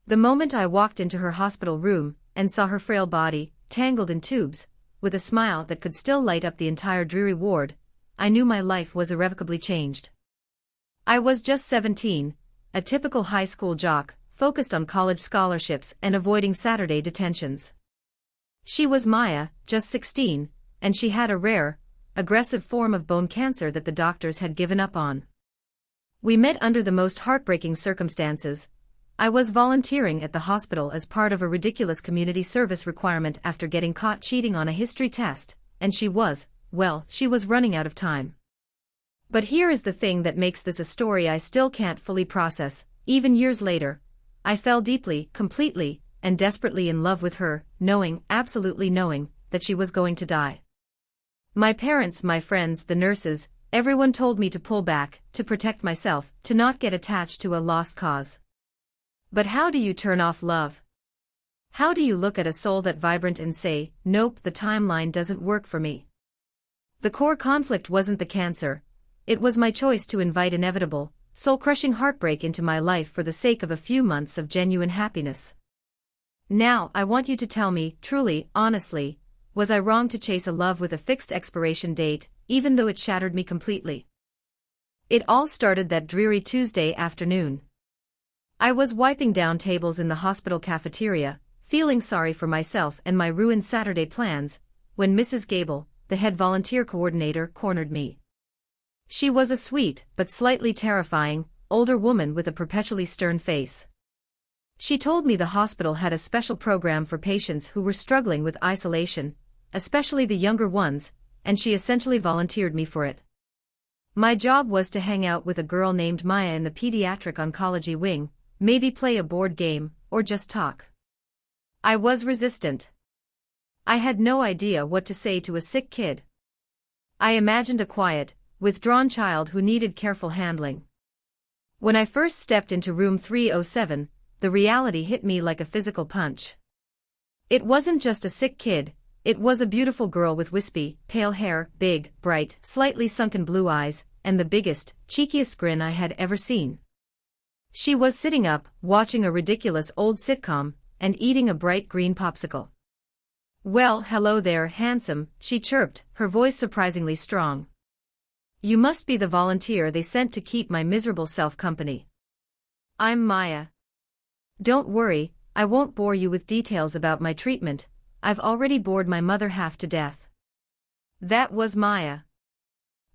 The moment I walked into her hospital room and saw her frail body, tangled in tubes, with a smile that could still light up the entire dreary ward, I knew my life was irrevocably changed. I was just 17, a typical high school jock, focused on college scholarships and avoiding Saturday detentions. She was Maya, just 16, and she had a rare, aggressive form of bone cancer that the doctors had given up on. We met under the most heartbreaking circumstances. I was volunteering at the hospital as part of a ridiculous community service requirement after getting caught cheating on a history test, and she was running out of time. But here is the thing that makes this a story I still can't fully process. Even years later, I fell deeply, completely, and desperately in love with her, absolutely knowing, that she was going to die. My parents, my friends, the nurses, everyone told me to pull back, to protect myself, to not get attached to a lost cause. But how do you turn off love? How do you look at a soul that vibrant and say, nope, the timeline doesn't work for me? The core conflict wasn't the cancer. It was my choice to invite inevitable, soul-crushing heartbreak into my life for the sake of a few months of genuine happiness. Now, I want you to tell me, truly, honestly, was I wrong to chase a love with a fixed expiration date, even though it shattered me completely? It all started that dreary Tuesday afternoon. I was wiping down tables in the hospital cafeteria, feeling sorry for myself and my ruined Saturday plans, when Mrs. Gable, the head volunteer coordinator, cornered me. She was a sweet, but slightly terrifying, older woman with a perpetually stern face. She told me the hospital had a special program for patients who were struggling with isolation, especially the younger ones, and she essentially volunteered me for it. My job was to hang out with a girl named Maya in the pediatric oncology wing, maybe play a board game, or just talk. I was resistant. I had no idea what to say to a sick kid. I imagined a quiet, withdrawn child who needed careful handling. When I first stepped into room 307, the reality hit me like a physical punch. It wasn't just a sick kid, it was a beautiful girl with wispy, pale hair, big, bright, slightly sunken blue eyes, and the biggest, cheekiest grin I had ever seen. She was sitting up, watching a ridiculous old sitcom, and eating a bright green popsicle. "Well, hello there, handsome," she chirped, her voice surprisingly strong. "You must be the volunteer they sent to keep my miserable self company." "I'm Maya." "Don't worry, I won't bore you with details about my treatment. I've already bored my mother half to death." That was Maya.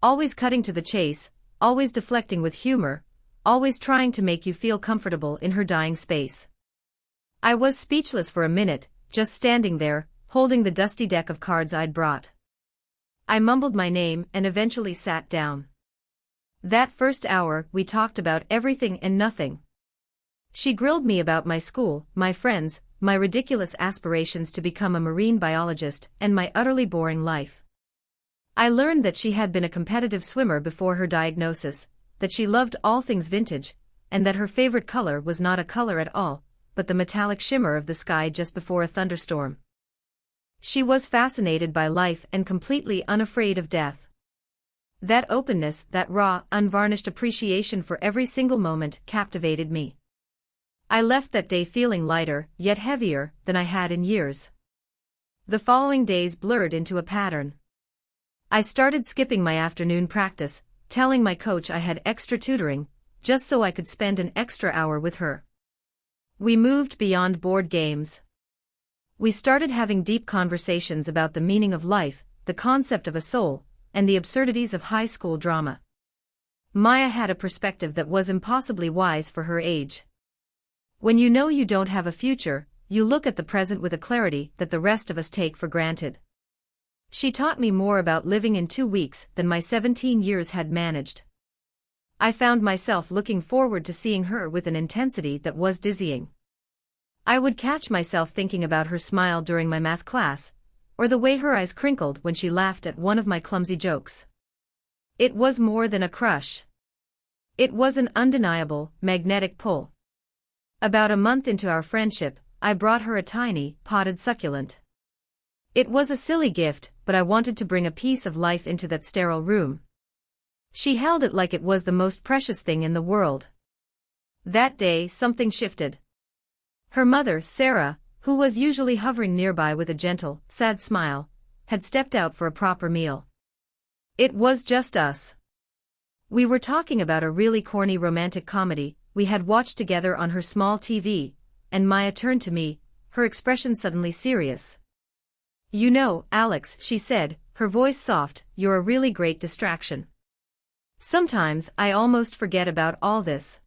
Always cutting to the chase, always deflecting with humor, always trying to make you feel comfortable in her dying space. I was speechless for a minute, just standing there, holding the dusty deck of cards I'd brought. I mumbled my name and eventually sat down. That first hour, we talked about everything and nothing. She grilled me about my school, my friends, my ridiculous aspirations to become a marine biologist, and my utterly boring life. I learned that she had been a competitive swimmer before her diagnosis, that she loved all things vintage, and that her favorite color was not a color at all, but the metallic shimmer of the sky just before a thunderstorm. She was fascinated by life and completely unafraid of death. That openness, that raw, unvarnished appreciation for every single moment, captivated me. I left that day feeling lighter, yet heavier, than I had in years. The following days blurred into a pattern. I started skipping my afternoon practice, telling my coach I had extra tutoring, just so I could spend an extra hour with her. We moved beyond board games. We started having deep conversations about the meaning of life, the concept of a soul, and the absurdities of high school drama. Maya had a perspective that was impossibly wise for her age. When you know you don't have a future, you look at the present with a clarity that the rest of us take for granted. She taught me more about living in 2 weeks than my 17 years had managed. I found myself looking forward to seeing her with an intensity that was dizzying. I would catch myself thinking about her smile during my math class, or the way her eyes crinkled when she laughed at one of my clumsy jokes. It was more than a crush. It was an undeniable, magnetic pull. About a month into our friendship, I brought her a tiny, potted succulent. It was a silly gift, but I wanted to bring a piece of life into that sterile room. She held it like it was the most precious thing in the world. That day, something shifted. Her mother, Sarah, who was usually hovering nearby with a gentle, sad smile, had stepped out for a proper meal. It was just us. We were talking about a really corny romantic comedy we had watched together on her small TV, and Maya turned to me, her expression suddenly serious. "You know, Alex," she said, her voice soft, "you're a really great distraction. Sometimes I almost forget about all this."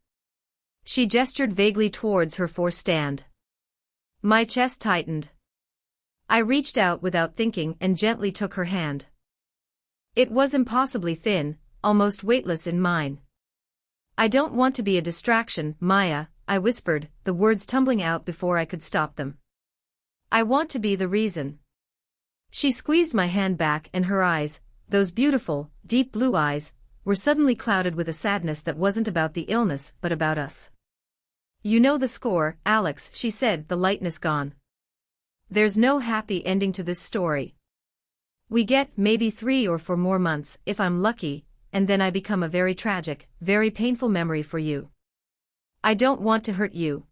She gestured vaguely towards her forced stand. My chest tightened. I reached out without thinking and gently took her hand. It was impossibly thin, almost weightless in mine. "I don't want to be a distraction, Maya," I whispered, the words tumbling out before I could stop them. "I want to be the reason." She squeezed my hand back and her eyes, those beautiful, deep blue eyes, were suddenly clouded with a sadness that wasn't about the illness but about us. "You know the score, Alex," she said, the lightness gone. "There's no happy ending to this story. We get maybe 3 or 4 more months, if I'm lucky, and then I become a very tragic, very painful memory for you. I don't want to hurt you."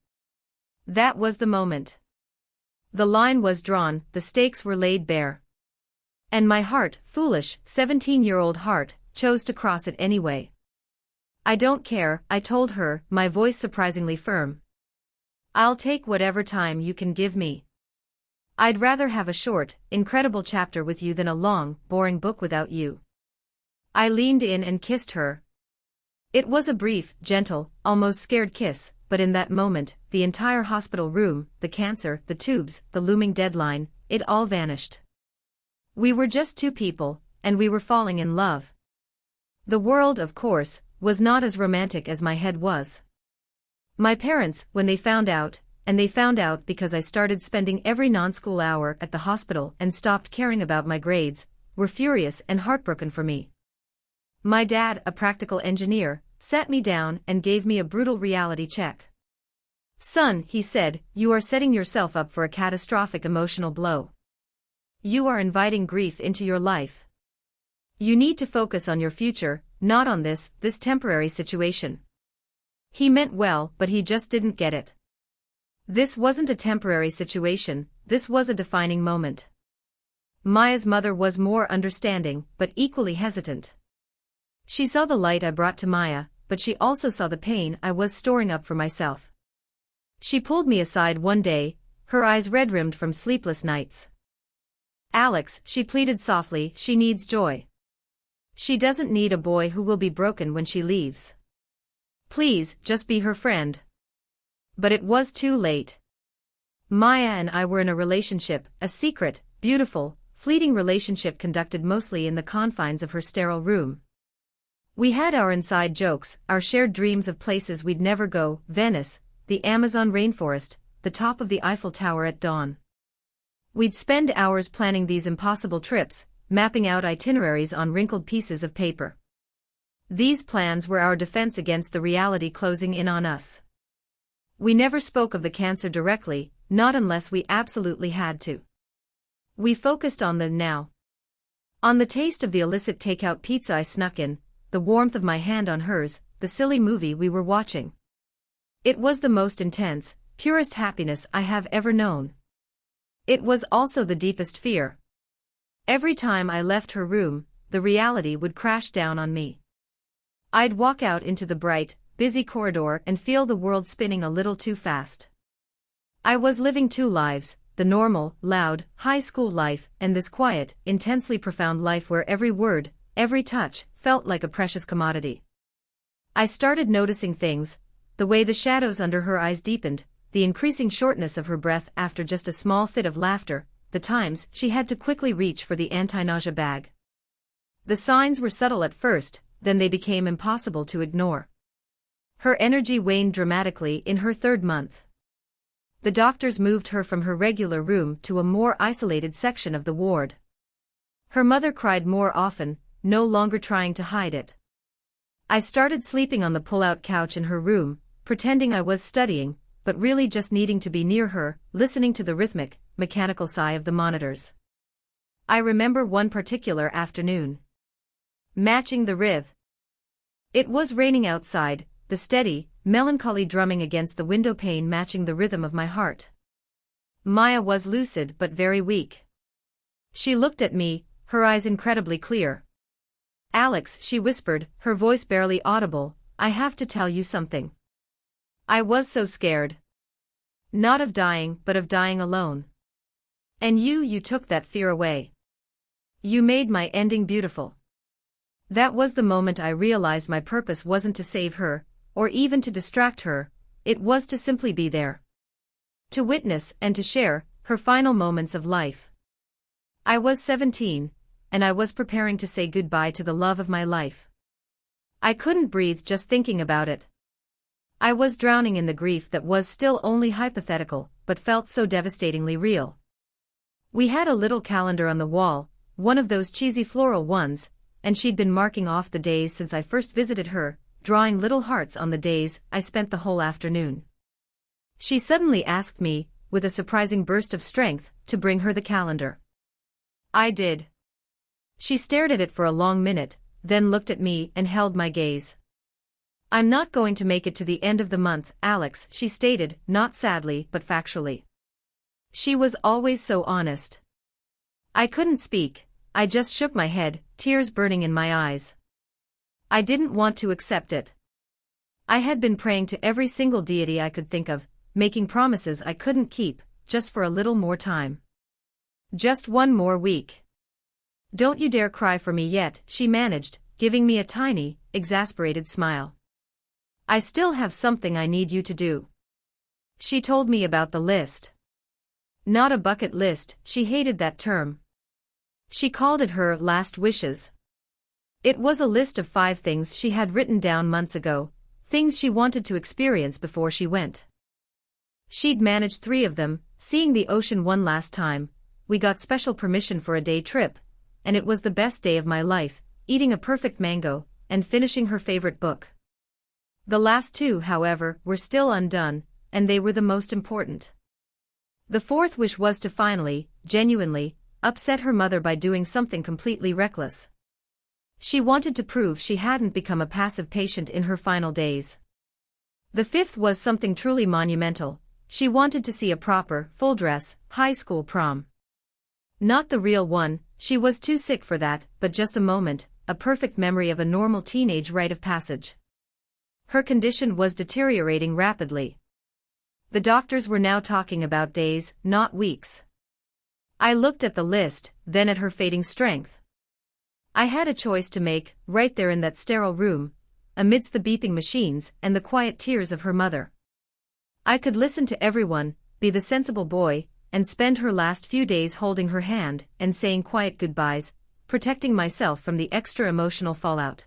That was the moment. The line was drawn, the stakes were laid bare. And my heart, foolish, 17-year-old heart, chose to cross it anyway. "I don't care," I told her, my voice surprisingly firm. "I'll take whatever time you can give me. I'd rather have a short, incredible chapter with you than a long, boring book without you." I leaned in and kissed her. It was a brief, gentle, almost scared kiss, but in that moment, the entire hospital room, the cancer, the tubes, the looming deadline, it all vanished. We were just two people, and we were falling in love. The world, of course, was not as romantic as my head was. My parents, when they found out, and they found out because I started spending every non-school hour at the hospital and stopped caring about my grades, were furious and heartbroken for me. My dad, a practical engineer, sat me down and gave me a brutal reality check. "Son," he said, "you are setting yourself up for a catastrophic emotional blow. You are inviting grief into your life. You need to focus on your future, not on this temporary situation." He meant well, but he just didn't get it. This wasn't a temporary situation, this was a defining moment. Maya's mother was more understanding, but equally hesitant. She saw the light I brought to Maya, but she also saw the pain I was storing up for myself. She pulled me aside one day, her eyes red-rimmed from sleepless nights. "Alex," she pleaded softly, "she needs joy. She doesn't need a boy who will be broken when she leaves. Please, just be her friend." But it was too late. Maya and I were in a relationship, a secret, beautiful, fleeting relationship conducted mostly in the confines of her sterile room. We had our inside jokes, our shared dreams of places we'd never go, Venice, the Amazon rainforest, the top of the Eiffel Tower at dawn. We'd spend hours planning these impossible trips, mapping out itineraries on wrinkled pieces of paper. These plans were our defense against the reality closing in on us. We never spoke of the cancer directly, not unless we absolutely had to. We focused on the now. On the taste of the illicit takeout pizza I snuck in, the warmth of my hand on hers, the silly movie we were watching. It was the most intense, purest happiness I have ever known. It was also the deepest fear. Every time I left her room, the reality would crash down on me. I'd walk out into the bright, busy corridor and feel the world spinning a little too fast. I was living two lives, the normal, loud, high school life, and this quiet, intensely profound life where every word, every touch, felt like a precious commodity. I started noticing things, the way the shadows under her eyes deepened, the increasing shortness of her breath after just a small fit of laughter, the times she had to quickly reach for the anti-nausea bag. The signs were subtle at first, then they became impossible to ignore. Her energy waned dramatically in her 3rd month. The doctors moved her from her regular room to a more isolated section of the ward. Her mother cried more often, no longer trying to hide it. I started sleeping on the pull-out couch in her room, pretending I was studying, but really just needing to be near her, listening to the rhythmic, mechanical sigh of the monitors. I remember one particular afternoon. Matching the rhythm. It was raining outside, the steady, melancholy drumming against the window pane matching the rhythm of my heart. Maya was lucid but very weak. She looked at me, her eyes incredibly clear. "Alex," she whispered, her voice barely audible, "I have to tell you something. I was so scared. Not of dying, but of dying alone. And you took that fear away. You made my ending beautiful." That was the moment I realized my purpose wasn't to save her, or even to distract her, it was to simply be there. To witness and to share her final moments of life. I was 17, and I was preparing to say goodbye to the love of my life. I couldn't breathe just thinking about it. I was drowning in the grief that was still only hypothetical, but felt so devastatingly real. We had a little calendar on the wall, one of those cheesy floral ones, and she'd been marking off the days since I first visited her, drawing little hearts on the days I spent the whole afternoon. She suddenly asked me, with a surprising burst of strength, to bring her the calendar. I did. She stared at it for a long minute, then looked at me and held my gaze. "I'm not going to make it to the end of the month, Alex," she stated, not sadly but factually. She was always so honest. I couldn't speak, I just shook my head, tears burning in my eyes. I didn't want to accept it. I had been praying to every single deity I could think of, making promises I couldn't keep, just for a little more time. Just one more week. "Don't you dare cry for me yet," she managed, giving me a tiny, exasperated smile. "I still have something I need you to do." She told me about the list. Not a bucket list, she hated that term. She called it her last wishes. It was a list of 5 things she had written down months ago, things she wanted to experience before she went. She'd managed 3 of them, seeing the ocean one last time, we got special permission for a day trip, and it was the best day of my life, eating a perfect mango, and finishing her favorite book. The last 2, however, were still undone, and they were the most important. The 4th wish was to finally, genuinely, upset her mother by doing something completely reckless. She wanted to prove she hadn't become a passive patient in her final days. The 5th was something truly monumental. She wanted to see a proper, full-dress, high school prom. Not the real one, she was too sick for that, but just a moment, a perfect memory of a normal teenage rite of passage. Her condition was deteriorating rapidly. The doctors were now talking about days, not weeks. I looked at the list, then at her fading strength. I had a choice to make, right there in that sterile room, amidst the beeping machines and the quiet tears of her mother. I could listen to everyone, be the sensible boy, and spend her last few days holding her hand and saying quiet goodbyes, protecting myself from the extra emotional fallout.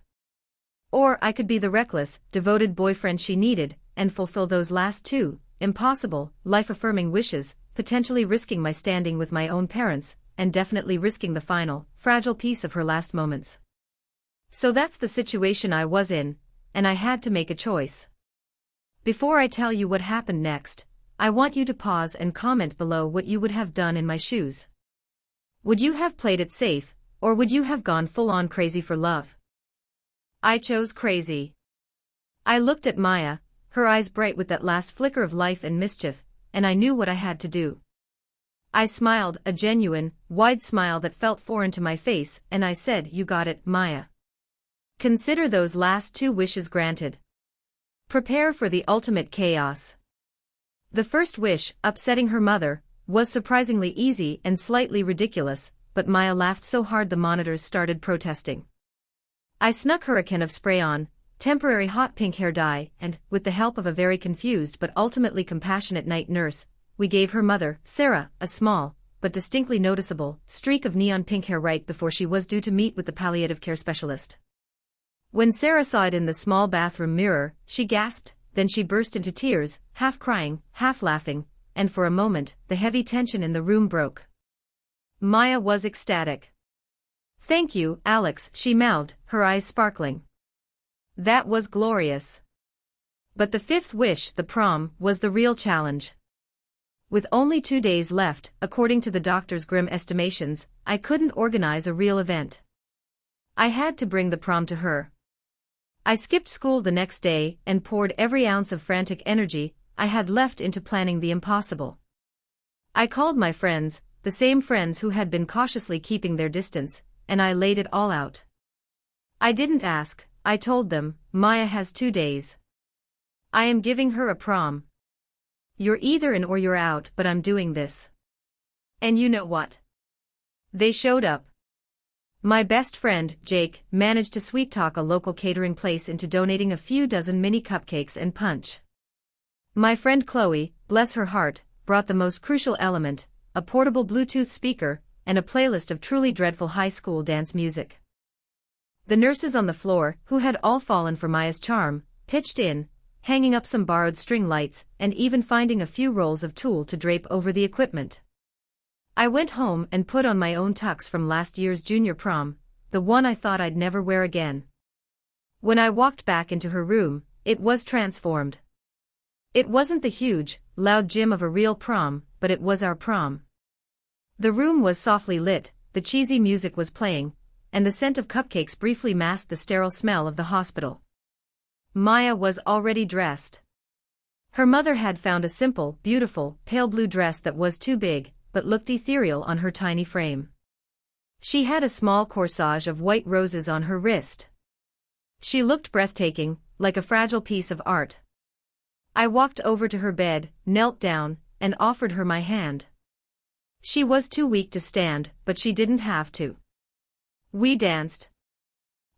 Or I could be the reckless, devoted boyfriend she needed, and fulfill those last 2, impossible, life-affirming wishes, potentially risking my standing with my own parents, and definitely risking the final, fragile piece of her last moments. So that's the situation I was in, and I had to make a choice. Before I tell you what happened next, I want you to pause and comment below what you would have done in my shoes. Would you have played it safe, or would you have gone full-on crazy for love? I chose crazy. I looked at Maya, her eyes bright with that last flicker of life and mischief, and I knew what I had to do. I smiled, a genuine, wide smile that felt foreign to my face, and I said, "You got it, Maya. Consider those last 2 wishes granted. Prepare for the ultimate chaos." The first wish, upsetting her mother, was surprisingly easy and slightly ridiculous, but Maya laughed so hard the monitors started protesting. I snuck her a can of spray-on, temporary hot pink hair dye, and, with the help of a very confused but ultimately compassionate night nurse, we gave her mother, Sarah, a small, but distinctly noticeable, streak of neon pink hair right before she was due to meet with the palliative care specialist. When Sarah saw it in the small bathroom mirror, she gasped, then she burst into tears, half crying, half laughing, and for a moment, the heavy tension in the room broke. Maya was ecstatic. "Thank you, Alex," she mouthed, her eyes sparkling. That was glorious. But the 5th wish, the prom, was the real challenge. With only 2 days left, according to the doctor's grim estimations, I couldn't organize a real event. I had to bring the prom to her. I skipped school the next day and poured every ounce of frantic energy I had left into planning the impossible. I called my friends, the same friends who had been cautiously keeping their distance, and I laid it all out. I didn't ask, I told them, Maya has 2 days. I am giving her a prom. You're either in or you're out, but I'm doing this. And you know what? They showed up. My best friend, Jake, managed to sweet-talk a local catering place into donating a few dozen mini cupcakes and punch. My friend Chloe, bless her heart, brought the most crucial element, a portable Bluetooth speaker, and a playlist of truly dreadful high school dance music. The nurses on the floor, who had all fallen for Maya's charm, pitched in, hanging up some borrowed string lights and even finding a few rolls of tulle to drape over the equipment. I went home and put on my own tux from last year's junior prom, the one I thought I'd never wear again. When I walked back into her room, it was transformed. It wasn't the huge, loud gym of a real prom, but it was our prom. The room was softly lit, the cheesy music was playing, and the scent of cupcakes briefly masked the sterile smell of the hospital. Maya was already dressed. Her mother had found a simple, beautiful, pale blue dress that was too big, but looked ethereal on her tiny frame. She had a small corsage of white roses on her wrist. She looked breathtaking, like a fragile piece of art. I walked over to her bed, knelt down, and offered her my hand. She was too weak to stand, but she didn't have to. We danced.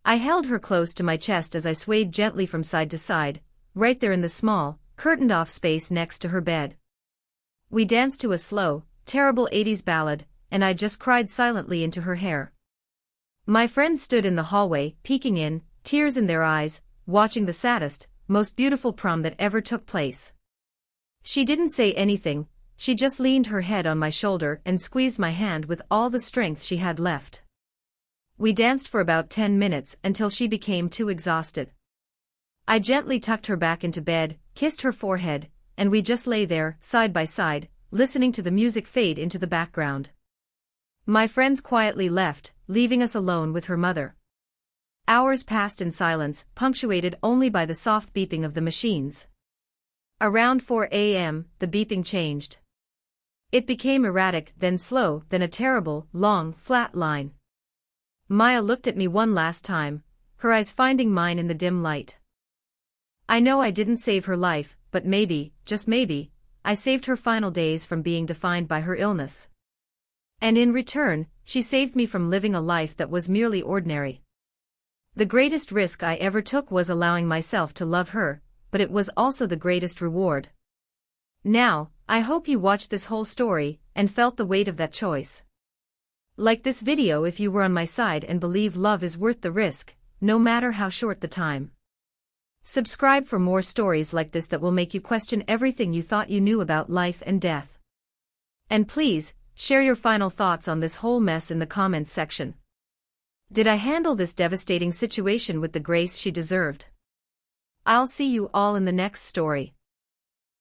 I held her close to my chest as I swayed gently from side to side, right there in the small, curtained-off space next to her bed. We danced to a slow, terrible 80s ballad, and I just cried silently into her hair. My friends stood in the hallway, peeking in, tears in their eyes, watching the saddest, most beautiful prom that ever took place. She didn't say anything, she just leaned her head on my shoulder and squeezed my hand with all the strength she had left. We danced for about 10 minutes until she became too exhausted. I gently tucked her back into bed, kissed her forehead, and we just lay there, side by side, listening to the music fade into the background. My friends quietly left, leaving us alone with her mother. Hours passed in silence, punctuated only by the soft beeping of the machines. Around 4 a.m., the beeping changed. It became erratic, then slow, then a terrible, long, flat line. Maya looked at me one last time, her eyes finding mine in the dim light. I know I didn't save her life, but maybe, just maybe, I saved her final days from being defined by her illness. And in return, she saved me from living a life that was merely ordinary. The greatest risk I ever took was allowing myself to love her, but it was also the greatest reward. Now, I hope you watched this whole story and felt the weight of that choice. Like this video if you were on my side and believe love is worth the risk, no matter how short the time. Subscribe for more stories like this that will make you question everything you thought you knew about life and death. And please, share your final thoughts on this whole mess in the comments section. Did I handle this devastating situation with the grace she deserved? I'll see you all in the next story.